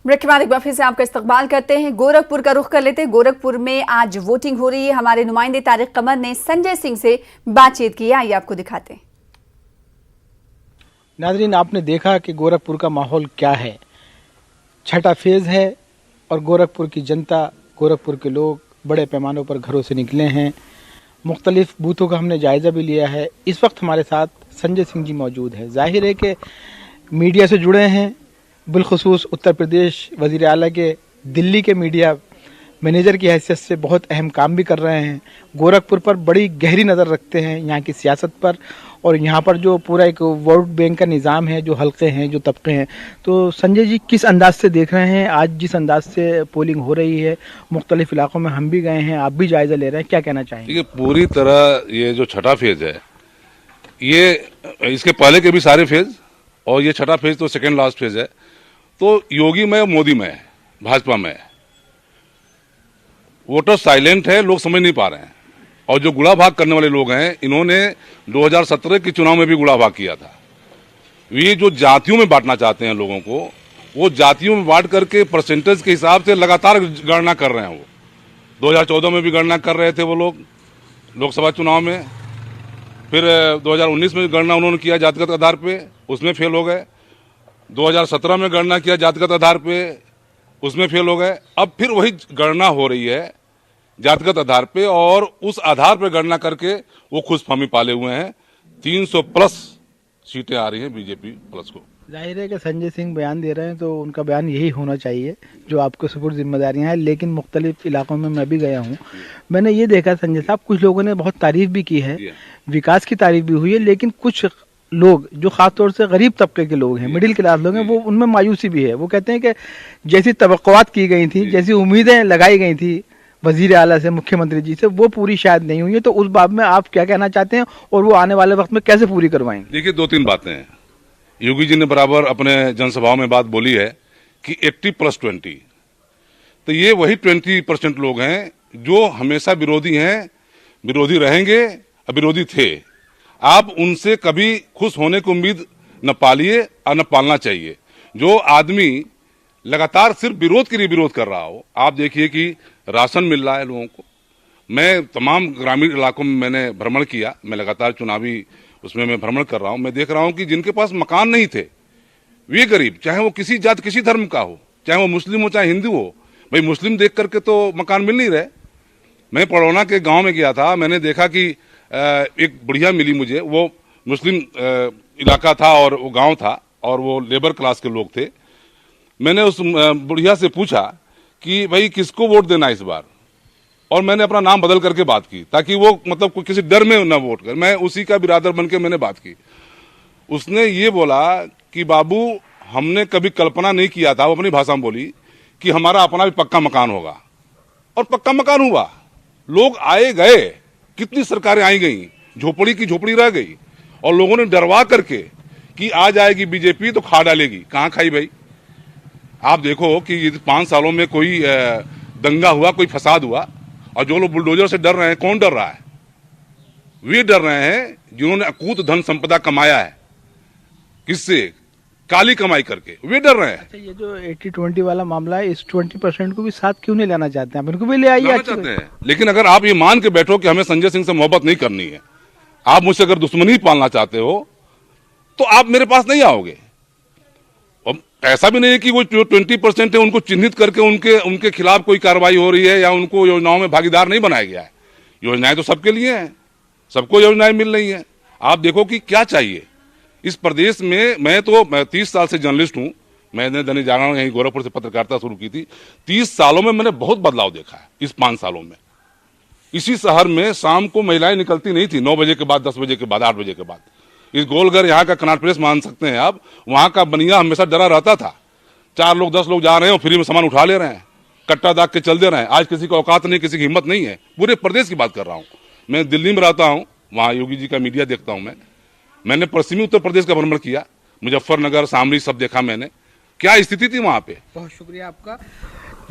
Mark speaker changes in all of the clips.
Speaker 1: Break के बाद एक बार फिर से आपका इस्तकबाल करते हैं। गोरखपुर का रुख कर लेते हैं। गोरखपुर में आज वोटिंग हो रही है। हमारे नुमाइंदे तारिक कमर ने संजय सिंह से बातचीत की। आइए आपको दिखाते हैं।
Speaker 2: नाजरीन, आपने देखा कि गोरखपुर का माहौल क्या है। छठा फेज है और गोरखपुर की जनता, गोरखपुर के लोग बड़े पैमानों पर घरों से निकले हैं। मुख्तलिफ बूथों का हमने जायजा भी लिया है। इस वक्त हमारे साथ संजय सिंह जी मौजूद है। जाहिर है कि मीडिया से जुड़े हैं, बिलखुसूस उत्तर प्रदेश वज़ीर आला के दिल्ली के मीडिया मैनेजर की हैसियत से बहुत अहम काम भी कर रहे हैं। गोरखपुर पर बड़ी गहरी नज़र रखते हैं, यहाँ की सियासत पर, और यहाँ पर जो पूरा एक वोट बैंक का निज़ाम है, जो हल्के हैं, जो तबके हैं। तो संजय जी, किस अंदाज से देख रहे हैं आज जिस अंदाज से पोलिंग हो रही है? मुख्तलिफ इलाकों में हम भी गए हैं, आप भी जायजा ले रहे हैं, क्या कहना चाहेंगे?
Speaker 3: ये पूरी तरह ये जो छठा फेज है, ये इसके पहले के भी सारे फेज और ये छठा फेज तो सेकेंड लास्ट फेज है। तो योगी में मोदी में है, भाजपा में है। वोटर साइलेंट है, लोग समझ नहीं पा रहे हैं। और जो गुड़ा भाग करने वाले लोग हैं, इन्होंने 2017 के चुनाव में भी गुड़ा भाग किया था। ये जो जातियों में बांटना चाहते हैं लोगों को, वो जातियों में बांट करके परसेंटेज के हिसाब से लगातार गणना कर रहे हैं। वो 2014 में भी गणना कर रहे थे वो लोग लोकसभा चुनाव में, फिर 2019 में गणना उन्होंने किया जातिगत आधार पे, उसमें फेल हो गए। 2017 में गणना किया जातिगत आधार पे, उसमें फेल हो गए। अब फिर वही गणना हो रही है जातिगत आधार पे, और उस आधार पर गणना करके वो खुशफहमी पाले हुए हैं। 300 प्लस सीटें आ रही हैं बीजेपी प्लस को।
Speaker 2: जाहिर है कि संजय सिंह बयान दे रहे हैं तो उनका बयान यही होना चाहिए जो आपको सुपुर्द जिम्मेदारियां हैं। लेकिन मुख्तलिफ इलाकों में मैं भी गया हूं, मैंने ये देखा संजय साहब, कुछ लोगों ने बहुत तारीफ भी की है, विकास की तारीफ भी हुई है, लेकिन कुछ लोग जो खासतौर से गरीब तबके के लोग हैं, मिडिल क्लास लोग हैं, वो उनमें मायूसी भी है। वो कहते हैं कि जैसी तवक्कुआत की गई थी, जैसी उम्मीदें लगाई गई थी वजीर आला से, मुख्यमंत्री जी से, वो पूरी शायद नहीं हुई है। तो उस बात में आप क्या कहना चाहते हैं और वो आने वाले वक्त में कैसे पूरी करवाएंगे?
Speaker 3: देखिए, 2-3 बातें हैं। योगी जी ने बराबर अपने जनसभाओं में बात बोली है कि 80 + 20, तो ये वही 20% लोग हैं जो हमेशा विरोधी हैं, विरोधी रहेंगे, विरोधी थे। आप उनसे कभी खुश होने की उम्मीद न पालिए और न पालना चाहिए। जो आदमी लगातार सिर्फ विरोध के लिए विरोध कर रहा हो, आप देखिए कि राशन मिल रहा है लोगों को। मैं तमाम ग्रामीण इलाकों में मैंने भ्रमण किया, मैं लगातार चुनावी उसमें मैं भ्रमण कर रहा हूं। मैं देख रहा हूं कि जिनके पास मकान नहीं थे, वे गरीब, चाहे वो किसी जात किसी धर्म का हो, चाहे वो मुस्लिम हो चाहे हिंदू हो, भाई मुस्लिम देख करके तो मकान मिल नहीं रहे। मैं पड़ौना के गांव में गया था, मैंने देखा कि एक बुढ़िया मिली मुझे, वो मुस्लिम इलाका था और वो गांव था और वो लेबर क्लास के लोग थे। मैंने उस बुढ़िया से पूछा कि भाई किसको वोट देना इस बार, और मैंने अपना नाम बदल करके बात की ताकि वो मतलब किसी डर में ना वोट कर। मैं उसी का बिरादर बन के मैंने बात की। उसने ये बोला कि बाबू, हमने कभी कल्पना नहीं किया था, वो अपनी भाषा में बोली, कि हमारा अपना भी पक्का मकान होगा। और पक्का मकान हुआ, लोग आए गए, कितनी सरकारें आई गई, झोपड़ी की झोपड़ी रह गई, और लोगों ने डरवा करके कि आ जाएगी बीजेपी तो खा डालेगी। कहां खाई भाई? आप देखो कि 5 सालों में कोई दंगा हुआ, कोई फसाद हुआ, और जो लोग बुलडोजर से डर रहे हैं, कौन डर रहा है? वे डर रहे हैं जिन्होंने अकूत धन संपदा कमाया है। किससे? काली कमाई करके, वे डर रहे हैं।
Speaker 2: अच्छा, ये जो 80-20 वाला मामला है, इस 20% को भी साथ क्यों नहीं लाना चाहते हैं? आप इनको भी ले आइए।
Speaker 3: चाहते हैं, लेकिन अगर आप ये मान के बैठो कि हमें संजय सिंह से मोहब्बत नहीं करनी है, आप मुझसे अगर दुश्मनी पालना चाहते हो, तो आप मेरे पास नहीं आओगे। ऐसा भी नहीं है कि वो जो 20% है उनको चिन्हित करके उनके खिलाफ कोई कार्रवाई हो रही है या उनको योजनाओं में भागीदार नहीं बनाया गया है। योजनाएं तो सबके लिए हैं, सबको योजनाएं मिल रही हैं। आप देखो कि क्या चाहिए इस प्रदेश में। मैं 30 साल से जर्नलिस्ट हूं। मैंने दैनिक जागरण यहीं गोरखपुर से पत्रकारिता शुरू की थी। 30 सालों में मैंने बहुत बदलाव देखा है। इस 5 सालों में इसी शहर में शाम को महिलाएं निकलती नहीं थी, 9 बजे के बाद, 10 बजे के बाद, 8 बजे के बाद। इस गोलघर यहाँ का कनाट प्रेस मान सकते हैं आप, वहां का बनिया हमेशा डरा रहता था। 4 लोग 10 लोग जा रहे हैं और फ्री में सामान उठा ले रहे हैं, कट्टा दाग के चल दे रहे हैं। आज किसी को औकात नहीं, किसी की हिम्मत नहीं है। पूरे प्रदेश की बात कर रहा हूँ। मैं दिल्ली में रहता हूँ, वहां योगी जी का मीडिया देखता हूँ। मैंने पश्चिमी उत्तर प्रदेश का भ्रमण किया, मुजफ्फरनगर, शामली सब देखा मैंने, क्या स्थिति थी वहां पे।
Speaker 2: बहुत शुक्रिया आपका।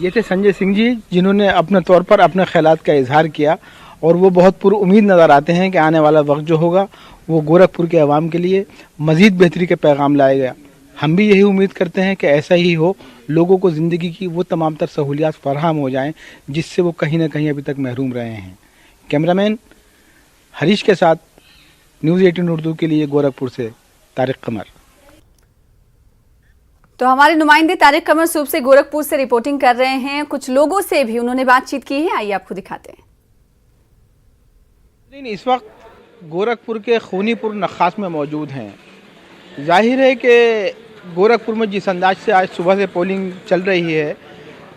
Speaker 2: ये थे संजय सिंह जी, जिन्होंने अपने तौर पर अपने ख्यालात का इजहार किया, और वो बहुत पुरुउम्मीद नजर आते हैं कि आने वाला वक्त जो होगा वो गोरखपुर के अवाम के लिए मजीद बेहतरी के पैगाम लाएगा। हम भी यही उम्मीद करते हैं कि ऐसा ही हो, लोगों को ज़िंदगी की वो तमाम तर सहूलियात फराहम हो जाएं जिससे वो कहीं ना कहीं अभी तक महरूम रहे हैं। कैमरामैन हरीश के साथ न्यूज़ 18 उर्दू के लिए गोरखपुर से तारिक कमर।
Speaker 1: तो हमारे नुमाइंदे तारिक कमर सुबह से गोरखपुर से रिपोर्टिंग कर रहे हैं। कुछ लोगों से भी उन्होंने बातचीत की है, आइए आपको दिखाते हैं।
Speaker 2: इस वक्त गोरखपुर के खूनीपुर नखास में मौजूद हैं। जाहिर है कि गोरखपुर में जिस अंदाज से आज सुबह से पोलिंग चल रही है,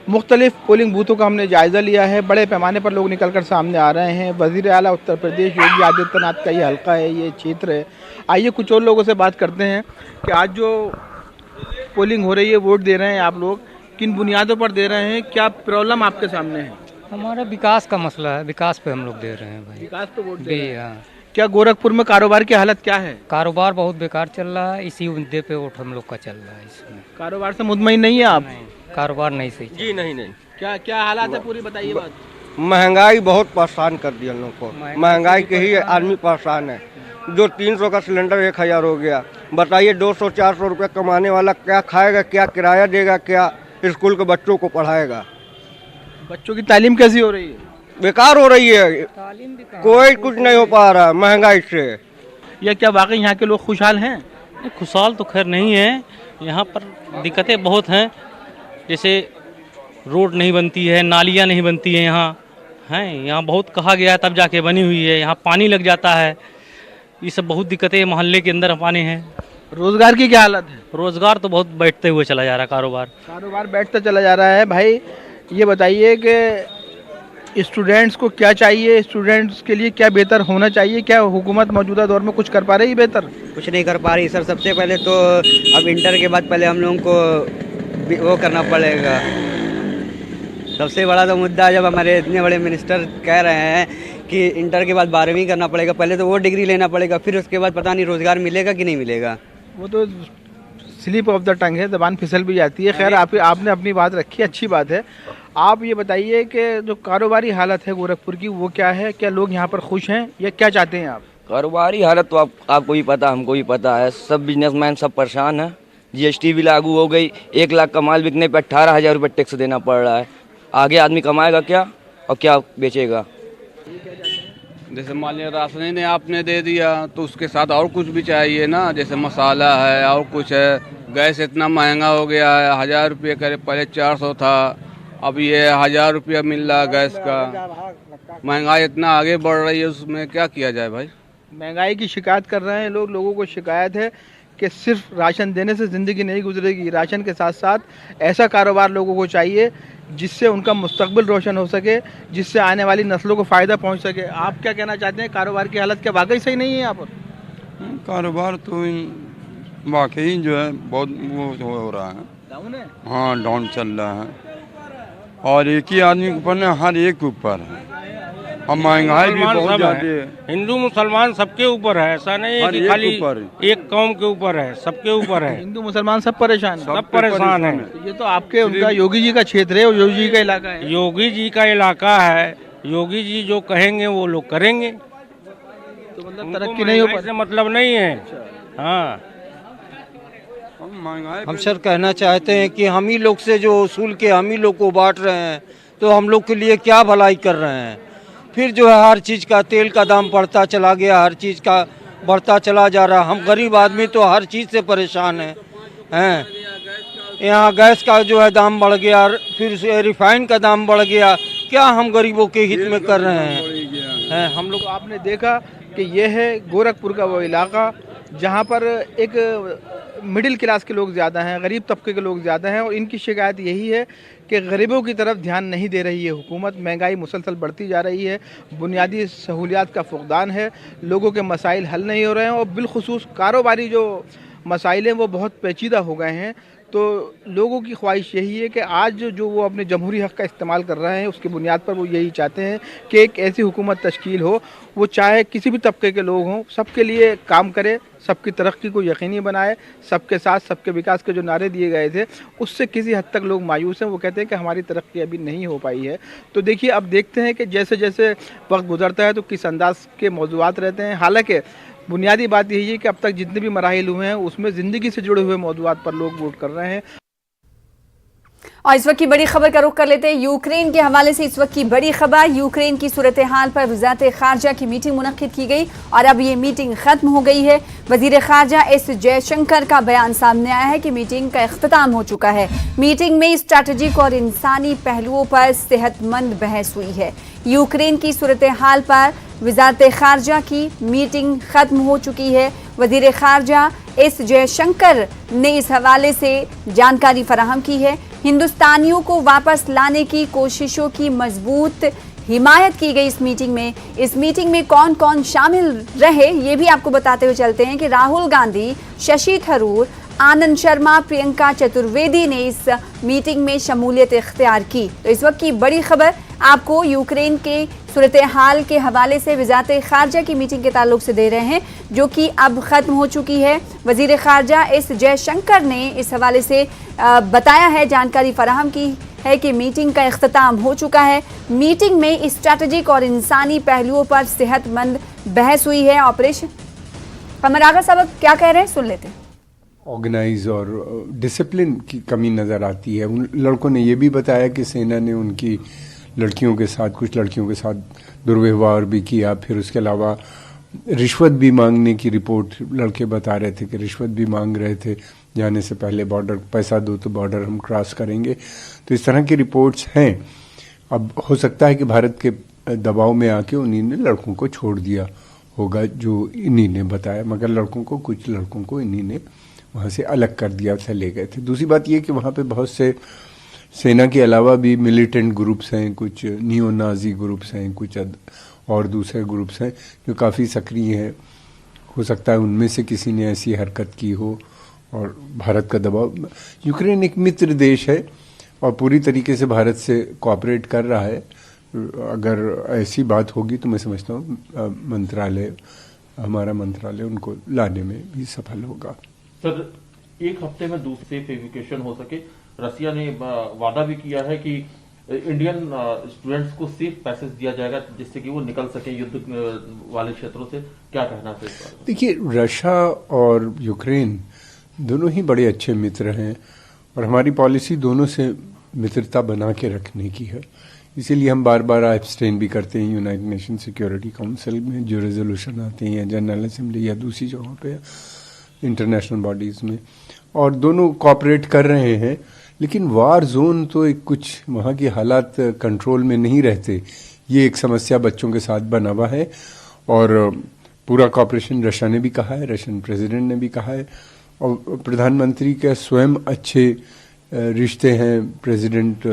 Speaker 2: मुख्तलिफ पोलिंग बूथों का हमने जायज़ा लिया है। बड़े पैमाने पर लोग निकल कर सामने आ रहे हैं। वज़ीर आला उत्तर प्रदेश योगी आदित्यनाथ का ये हल्का है, ये क्षेत्र है। आइए कुछ और लोगों से बात करते हैं कि आज जो पोलिंग हो रही है, वोट दे रहे हैं आप लोग, किन बुनियादों पर दे रहे हैं, क्या प्रॉब्लम आपके सामने है?
Speaker 4: हमारा विकास का मसला है, विकास पे हम लोग दे रहे हैं भाई।
Speaker 2: विकास पे वोट दे रहे हैं।
Speaker 4: हाँ।
Speaker 2: क्या गोरखपुर में कारोबार की हालत क्या है?
Speaker 4: कारोबार बहुत बेकार चल रहा है, इसी मुद्दे पे वोट हम लोग का चल रहा है। इसमें
Speaker 2: कारोबार से मुतमईन नहीं है आप?
Speaker 4: कारोबार नहीं सही
Speaker 5: जी नहीं।
Speaker 2: क्या क्या हालात है, पूरी बताइए बात।
Speaker 5: महंगाई बहुत परेशान कर दिया हम लोग को। महंगाई के ही आदमी परेशान है। जो 300 का सिलेंडर 1000 हो गया। बताइए 200-400 रुपये कमाने वाला क्या खाएगा, क्या किराया देगा, क्या स्कूल के बच्चों को पढ़ाएगा?
Speaker 2: बच्चों की तालीम कैसी हो रही है?
Speaker 5: बेकार हो रही है, कोई कुछ नहीं हो पा रहा महंगाई से।
Speaker 2: या क्या वाकई यहाँ के लोग खुशहाल हैं?
Speaker 6: खुशहाल तो खैर नहीं है, यहाँ पर दिक्कतें बहुत हैं। जैसे रोड नहीं बनती है, नालियाँ नहीं बनती हैं यहाँ बहुत कहा गया है तब जाके बनी हुई है। यहाँ पानी लग जाता है, ये सब बहुत दिक्कतें मोहल्ले के अंदर पानी है।
Speaker 2: रोजगार की क्या हालत है?
Speaker 6: रोजगार तो बहुत बैठते हुए चला जा रहा है,
Speaker 2: कारोबार बैठता चला जा रहा है। भाई ये बताइए कि स्टूडेंट्स को क्या चाहिए, स्टूडेंट्स के लिए क्या बेहतर होना चाहिए? क्या हुकूमत मौजूदा दौर में कुछ कर पा रही है बेहतर?
Speaker 7: कुछ नहीं कर पा रही सर। सबसे पहले तो अब इंटर के बाद पहले हम लोगों को वो करना पड़ेगा। सबसे बड़ा तो मुद्दा जब हमारे इतने बड़े मिनिस्टर कह रहे हैं कि इंटर के बाद 12वीं करना पड़ेगा, पहले तो वो डिग्री लेना पड़ेगा, फिर उसके बाद पता नहीं रोज़गार मिलेगा कि नहीं मिलेगा।
Speaker 2: वो तो स्लिप ऑफ द टंग है, जबान फिसल भी जाती है। खैर आपने अपनी बात रखी, अच्छी बात है। आप ये बताइए कि जो कारोबारी हालत है गोरखपुर की वो क्या है? क्या लोग यहाँ पर खुश हैं या क्या चाहते हैं आप?
Speaker 8: कारोबारी हालत तो आपको भी पता, हमको भी पता है। सब बिजनेसमैन सब परेशान है। जीएसटी भी लागू हो गई, 1 लाख का माल बिकने पर 18,000 रुपये टैक्स देना पड़ रहा है। आगे आदमी कमाएगा क्या और क्या बेचेगा?
Speaker 9: जैसे मान लिया राशन ने आपने दे दिया तो उसके साथ और कुछ भी चाहिए ना, जैसे मसाला है और कुछ है। गैस इतना महंगा हो गया है, 1000 रुपये करे, पहले 400 था, अब ये 1000 रुपया मिल रहा गैस का। महंगाई इतना आगे बढ़ रही है, उसमें क्या किया जाए भाई?
Speaker 2: महंगाई की शिकायत कर रहे हैं लोग। लोगों को शिकायत है कि सिर्फ राशन देने से ज़िंदगी नहीं गुजरेगी। राशन के साथ साथ ऐसा कारोबार लोगों को चाहिए जिससे उनका मुस्तकबिल रोशन हो सके, जिससे आने वाली नस्लों को फ़ायदा पहुंच सके। आप क्या कहना चाहते हैं? कारोबार की हालत क्या वाकई सही नहीं है यहाँ पर?
Speaker 10: कारोबार तो वाकई जो है बहुत वो हो रहा है,
Speaker 2: डाउन है।
Speaker 10: हाँ डाउन चल रहा है, और एक ही आदमी के ऊपर नहीं, हर एक के ऊपर है। अब महंगाई भी बहुत ज़्यादा है।
Speaker 11: हिंदू मुसलमान सबके ऊपर है, ऐसा नहीं है कि खाली एक कौम के ऊपर है, सबके ऊपर है।
Speaker 2: हिंदू मुसलमान सब परेशान है।
Speaker 11: सब परेशान है।
Speaker 2: ये तो आपके उनका योगी जी का क्षेत्र है और योगी जी का इलाका है।
Speaker 11: योगी जी का इलाका है, योगी जी जो कहेंगे वो लोग करेंगे।
Speaker 2: तो मतलब तरक्की नहीं हो
Speaker 11: पाती, मतलब नहीं है। हाँ,
Speaker 5: हम सर कहना चाहते हैं कि हम ही लोग से जो वसूल के हम ही लोग को बांट रहे हैं, तो हम लोग के लिए क्या भलाई कर रहे हैं? फिर जो है हर चीज़ का, तेल का दाम बढ़ता चला गया, हर चीज़ का बढ़ता चला जा रहा। हम गरीब आदमी तो हर चीज़ से परेशान हैं। यहाँ गैस का जो है दाम बढ़ गया, फिर रिफाइन का दाम बढ़ गया। क्या हम गरीबों के हित में कर रहे हैं? हम लोग
Speaker 2: आपने देखा कि यह है गोरखपुर का वो इलाका जहाँ पर एक मिडिल क्लास के लोग ज़्यादा हैं, गरीब तबके के लोग ज़्यादा हैं, और इनकी शिकायत यही है कि गरीबों की तरफ ध्यान नहीं दे रही है हुकूमत। महंगाई मुसलसल बढ़ती जा रही है, बुनियादी सहूलियात का फुकदान है, लोगों के मसाइल हल नहीं हो रहे हैं, और बिलखुसूस कारोबारी जो मसाइल हैं वो बहुत पेचीदा हो गए हैं। तो लोगों की ख्वाहिश यही है कि आज जो वो अपने जमहूरी हक़ का इस्तेमाल कर रहे हैं उसकी बुनियाद पर वो यही चाहते हैं कि एक ऐसी हुकूमत तश्कील हो, वो चाहे किसी भी तबके के लोग हों, सबके लिए काम करे, सबकी तरक्की को यकीनी बनाए, सबके साथ सबके विकास के जो नारे दिए गए थे उससे किसी हद तक लोग मायूस हैं। वो कहते हैं कि हमारी तरक्की अभी नहीं हो पाई है। तो देखिए अब देखते हैं कि जैसे जैसे वक्त गुजरता है तो किस अंदाज के मौज़ूआत रहते हैं। हालांकि बुनियादी बात यही है कि अब तक जितने भी मराहिल हुए हैं उसमें ज़िंदगी से जुड़े हुए मौजूदात पर लोग वोट कर रहे हैं।
Speaker 1: और इस वक्त की बड़ी खबर का रुख कर लेते हैं यूक्रेन के हवाले से। इस वक्त की बड़ी खबर, यूक्रेन की सूरत हाल पर वज़ारत ख़ारजा की मीटिंग मुनक़्क़िद की गई और अब ये मीटिंग ख़त्म हो गई है। वज़ीर ख़ारजा एस जयशंकर का बयान सामने आया है कि मीटिंग का इख्तिताम हो चुका है। मीटिंग में स्ट्रैटेजिक और इंसानी पहलुओं पर सेहतमंद बहस हुई है। यूक्रेन की सूरत हाल पर वज़ारत ख़ारजा की मीटिंग ख़त्म हो चुकी है। वज़ीर ख़ारजा एस जयशंकर ने इस हवाले से जानकारी फराहम की है। हिंदुस्तानियों को वापस लाने की कोशिशों की मजबूत हिमायत की गई इस मीटिंग में। इस मीटिंग में कौन कौन शामिल रहे ये भी आपको बताते हुए चलते हैं कि राहुल गांधी, शशि थरूर, आनंद शर्मा, प्रियंका चतुर्वेदी ने इस मीटिंग में शमूलियत इख्तियार की। तो इस वक्त की बड़ी खबर आपको यूक्रेन के सूरत हाल के हवाले से वज़ारत ख़ारजा की मीटिंग के ताल्लुक से दे रहे हैं, जो कि अब ख़त्म हो चुकी है। वज़ीर ख़ारजा एस जयशंकर ने इस हवाले से बताया है, जानकारी फराहम की है कि मीटिंग का इख्तिताम हो चुका है। मीटिंग में स्ट्रैटेजिक और इंसानी पहलुओं पर सेहतमंद बहस हुई है। ऑपरेशन कमर आगा साहब क्या कह रहे हैं, सुन लेते हैं।
Speaker 12: ऑर्गेनाइज और डिसिप्लिन की कमी नज़र आती है। उन लड़कों ने यह भी बताया कि सेना ने उनकी लड़कियों के साथ, कुछ लड़कियों के साथ दुर्व्यवहार भी किया। फिर उसके अलावा रिश्वत भी मांगने की रिपोर्ट लड़के बता रहे थे कि रिश्वत भी मांग रहे थे जाने से पहले, बॉर्डर पैसा दो तो बॉर्डर हम क्रॉस करेंगे। तो इस तरह की रिपोर्ट्स हैं। अब हो सकता है कि भारत के दबाव में आके उन्हीं ने लड़कों को छोड़ दिया होगा, जो इन्हीं ने बताया, मगर लड़कों को, कुछ लड़कों को इन्हीं ने वहाँ से अलग कर दिया था, ले गए थे। दूसरी बात यह कि वहाँ पे बहुत से सेना के अलावा भी मिलिटेंट ग्रुप्स हैं, कुछ नियो नाजी ग्रुप्स हैं, कुछ और दूसरे ग्रुप्स हैं जो काफ़ी सक्रिय हैं। हो सकता है उनमें से किसी ने ऐसी हरकत की हो और भारत का दबाव। यूक्रेन एक मित्र देश है और पूरी तरीके से भारत से कोऑपरेट कर रहा है। अगर ऐसी बात होगी तो मैं समझता हूँ हमारा मंत्रालय उनको लाने में भी सफल होगा।
Speaker 13: सर, एक हफ्ते में दूसरे एविक्यूएशन हो सके, रसिया ने वादा भी किया है कि इंडियन स्टूडेंट्स को सेफ पैसेज दिया जाएगा जिससे कि वो निकल सके युद्ध वाले क्षेत्रों से। क्या कहना है?
Speaker 12: देखिए, रशिया और यूक्रेन दोनों ही बड़े अच्छे मित्र हैं और हमारी पॉलिसी दोनों से मित्रता बना के रखने की है। इसीलिए हम बार बार एब्सटेन भी करते हैं यूनाइटेड नेशन सिक्योरिटी काउंसिल में जो रेजोल्यूशन आते हैं, या जनरल असेंबली या दूसरी जगहों पे, इंटरनेशनल बॉडीज में, और दोनों कोऑपरेट कर रहे हैं। लेकिन वार जोन तो एक कुछ वहाँ की हालात कंट्रोल में नहीं रहते, ये एक समस्या बच्चों के साथ बना हुआ है। और पूरा कोऑपरेशन रशिया ने भी कहा है, रशियन प्रेसिडेंट ने भी कहा है, और प्रधानमंत्री के स्वयं अच्छे रिश्ते हैं प्रेसिडेंट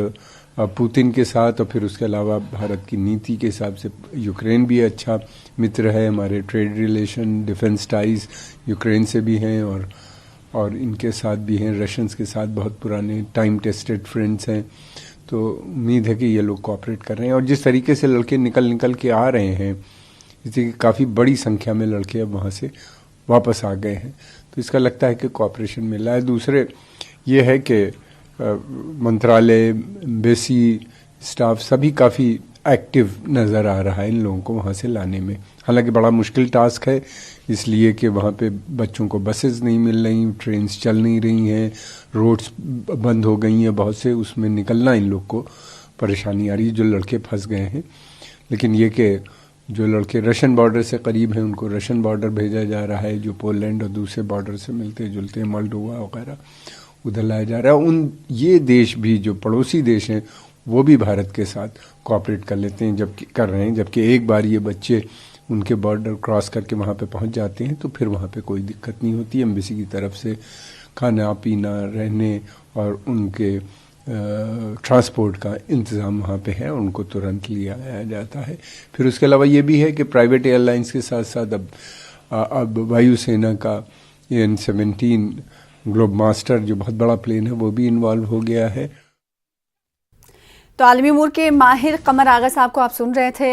Speaker 12: पुतिन के साथ। और फिर उसके अलावा भारत की नीति के हिसाब से यूक्रेन भी अच्छा मित्र है। हमारे trade relation, defence ties Ukraine से भी हैं और इनके साथ भी हैं। रशियंस के साथ बहुत पुराने टाइम टेस्टेड फ्रेंड्स हैं। तो उम्मीद है कि ये लोग कोऑपरेट कर रहे हैं। और जिस तरीके से लड़के निकल के आ रहे हैं, जैसे कि काफ़ी बड़ी संख्या में लड़के अब वहाँ से वापस आ गए हैं, तो इसका लगता है कि कोऑपरेशन मिला है। दूसरे ये है कि मंत्रालय, एम्बेसी, स्टाफ सभी काफ़ी एक्टिव नज़र आ रहा है इन लोगों को वहाँ से लाने में। हालांकि बड़ा मुश्किल टास्क है, इसलिए कि वहाँ पे बच्चों को बसेस नहीं मिल रही, ट्रेन्स चल नहीं रही हैं, रोड्स बंद हो गई हैं बहुत से, उसमें निकलना इन लोग को परेशानी आ रही है, जो लड़के फंस गए हैं। लेकिन ये कि जो लड़के रशियन बॉर्डर से करीब हैं उनको रशियन बॉर्डर भेजा जा रहा है, जो पोलैंड और दूसरे बॉर्डर से मिलते जुलते हैं, मोल्डोवा वगैरह, उधर लाया जा रहा है। ये देश भी जो पड़ोसी देश हैं वो भी भारत के साथ कोऑपरेट कर लेते हैं, जबकि एक बार ये बच्चे उनके बॉर्डर क्रॉस करके वहाँ पे पहुँच जाते हैं तो फिर वहाँ पे कोई दिक्कत नहीं होती। एम्बेसी की तरफ से खाना पीना, रहने और उनके ट्रांसपोर्ट का इंतज़ाम वहाँ पे है, उनको तुरंत लिया जाता है। फिर उसके अलावा ये भी है कि प्राइवेट एयरलाइंस के साथ साथ अब वायुसेना का AN-17 ग्लोब मास्टर जो बहुत बड़ा प्लेन है वो भी इन्वॉल्व हो गया है।
Speaker 1: तो आलमी उमूर के माहिर कमर आगा साहब को आप सुन रहे थे।